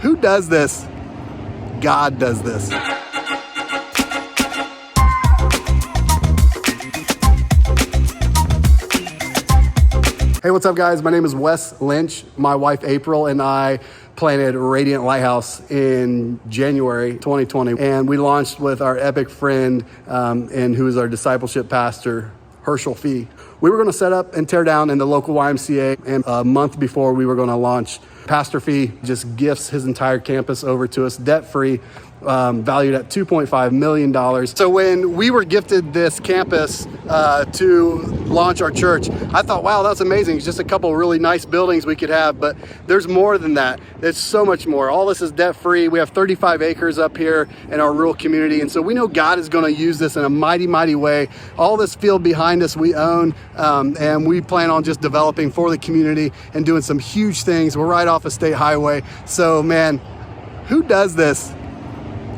Who does this? God does this. Hey, what's up, guys? My name is Wes Lynch. My wife, April, and I planted Radiant Lighthouse in January 2020. And we launched with our epic friend and who is our discipleship pastor, Herschel Fee. We were going to set up and tear down in the local YMCA, and a month before we were going to launch, Pastor Fee just gifts his entire campus over to us, debt-free, valued at $2.5 million. So when we were gifted this campus to launch our church, I thought, wow, that's amazing. It's just a couple really nice buildings we could have, but there's more than that. There's so much more. All this is debt-free. We have 35 acres up here in our rural community, and so we know God is going to use this in a mighty, mighty way. All this field behind us we own, and we plan on just developing for the community and doing some huge things. We're right off a state highway. So, man, who does this?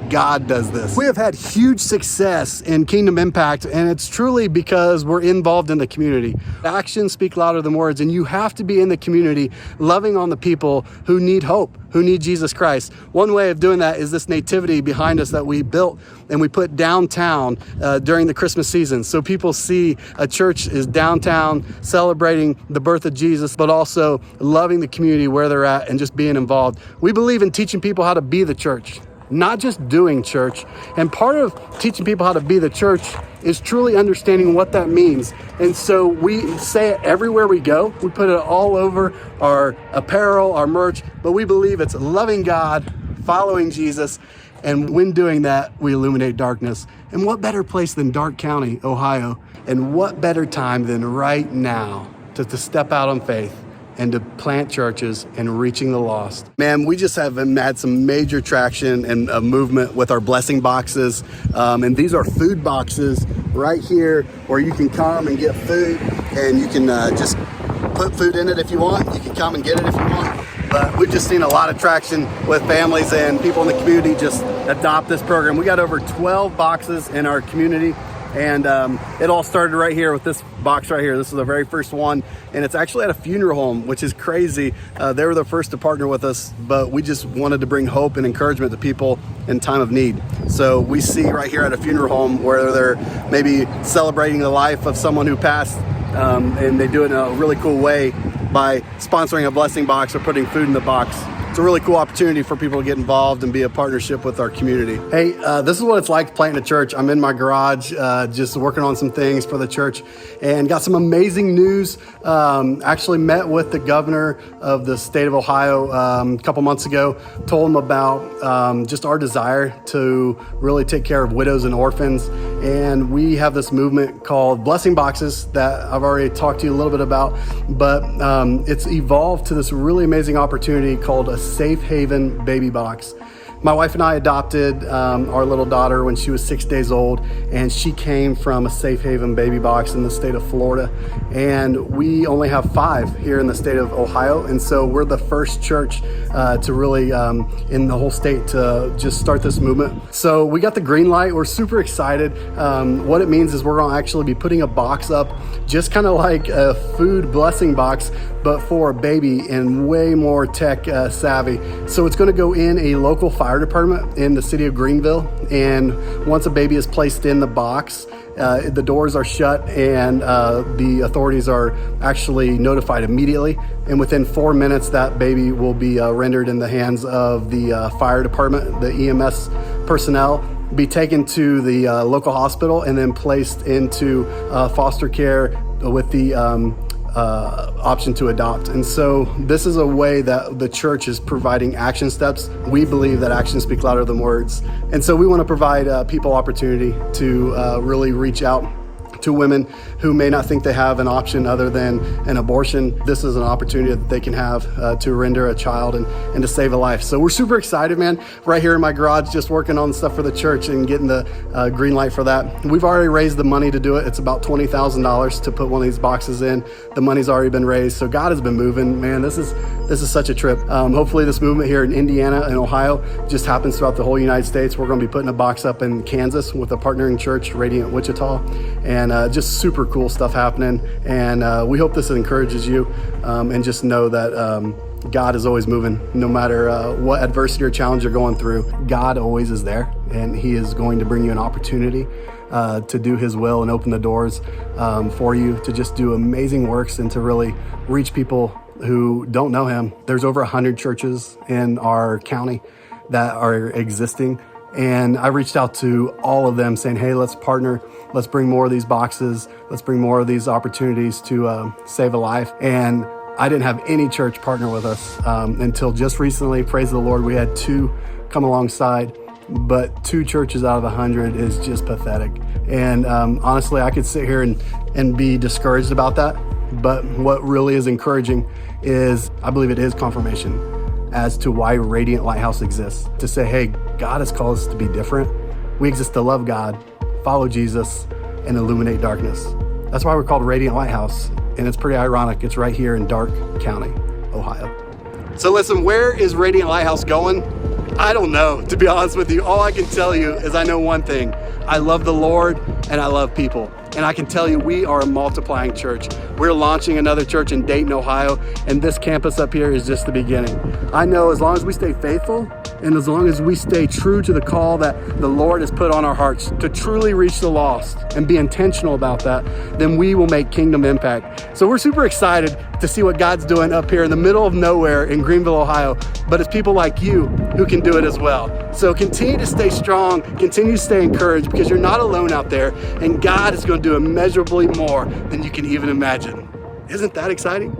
God does this. We have had huge success in Kingdom Impact, and it's truly because we're involved in the community. Actions speak louder than words, and you have to be in the community, loving on the people who need hope, who need Jesus Christ. One way of doing that is this nativity behind us that we built and we put downtown during the Christmas season. So people see a church is downtown celebrating the birth of Jesus, but also loving the community where they're at and just being involved. We believe in teaching people how to be the church, not just doing church. And part of teaching people how to be the church is truly understanding what that means. And so we say it everywhere we go. We put it all over our apparel, our merch, but we believe it's loving God, following Jesus, and when doing that, we illuminate darkness. And what better place than Darke County, Ohio? And what better time than right now to step out on faith and to plant churches and reaching the lost. Man, we just have had some major traction and movement with our blessing boxes. And these are food boxes right here where you can come and get food, and you can just put food in it if you want. You can come and get it if you want. But we've just seen a lot of traction with families and people in the community just adopt this program. We got over 12 boxes in our community. And it all started right here with this box right here. This is the very first one, and it's actually at a funeral home, which is crazy. They were the first to partner with us, but we just wanted to bring hope and encouragement to people in time of need. So we see right here at a funeral home where they're maybe celebrating the life of someone who passed, and they do it in a really cool way by sponsoring a blessing box or putting food in the box. It's a really cool opportunity for people to get involved and be a partnership with our community. Hey, this is what it's like planting a church. I'm in my garage just working on some things for the church and got some amazing news. Actually met with the governor of the state of Ohio a couple months ago, told him about just our desire to really take care of widows and orphans. And we have this movement called Blessing Boxes that I've already talked to you a little bit about, but it's evolved to this really amazing opportunity called a Safe Haven Baby Box. My wife and I adopted our little daughter when she was 6 days old, and she came from a Safe Haven Baby Box in the state of Florida. And we only have 5 here in the state of Ohio, and so we're the first church to really, in the whole state, to just start this movement. So we got the green light. We're super excited. What it means is we're going to actually be putting a box up, just kind of like a food blessing box, but for a baby and way more tech savvy. So it's going to go in a local fire department in the city of Greenville, and once a baby is placed in the box, the doors are shut and the authorities are actually notified immediately, and within 4 minutes that baby will be rendered in the hands of the fire department, the EMS personnel, be taken to the local hospital and then placed into foster care with the option to adopt. And so this is a way that the church is providing action steps. We believe that actions speak louder than words. And so we want to provide people opportunity to really reach out to women who may not think they have an option other than an abortion. This is an opportunity that they can have to render a child and to save a life. So we're super excited, man. Right here in my garage, just working on stuff for the church and getting the green light for that. We've already raised the money to do it. It's about $20,000 to put one of these boxes in. The money's already been raised. So God has been moving, man. This is such a trip. Hopefully this movement here in Indiana and Ohio just happens throughout the whole United States. We're going to be putting a box up in Kansas with a partnering church, Radiant Wichita, and just super cool stuff happening. And we hope this encourages you, and just know that God is always moving. No matter what adversity or challenge you're going through, God always is there, and he is going to bring you an opportunity to do his will and open the doors for you to just do amazing works and to really reach people who don't know him. There's over 100 churches in our county that are existing, and I reached out to all of them saying, hey, let's partner. Let's bring more of these boxes. Let's bring more of these opportunities to save a life. And I didn't have any church partner with us until just recently. Praise the Lord, we had 2 come alongside, but 2 churches out of 100 is just pathetic. And honestly, I could sit here and be discouraged about that. But what really is encouraging is I believe it is confirmation as to why Radiant Lighthouse exists. To say, hey, God has called us to be different. We exist to love God, follow Jesus, and illuminate darkness. That's why we're called Radiant Lighthouse. And it's pretty ironic. It's right here in Darke County, Ohio. So listen, where is Radiant Lighthouse going? I don't know, to be honest with you. All I can tell you is I know one thing. I love the Lord and I love people. And I can tell you, we are a multiplying church. We're launching another church in Dayton, Ohio, and this campus up here is just the beginning. I know as long as we stay faithful and as long as we stay true to the call that the Lord has put on our hearts to truly reach the lost and be intentional about that, then we will make kingdom impact. So we're super excited to see what God's doing up here in the middle of nowhere in Greenville, Ohio. But it's people like you who can do it as well. So continue to stay strong, continue to stay encouraged, because you're not alone out there, and God is going to do immeasurably more than you can even imagine. Isn't that exciting?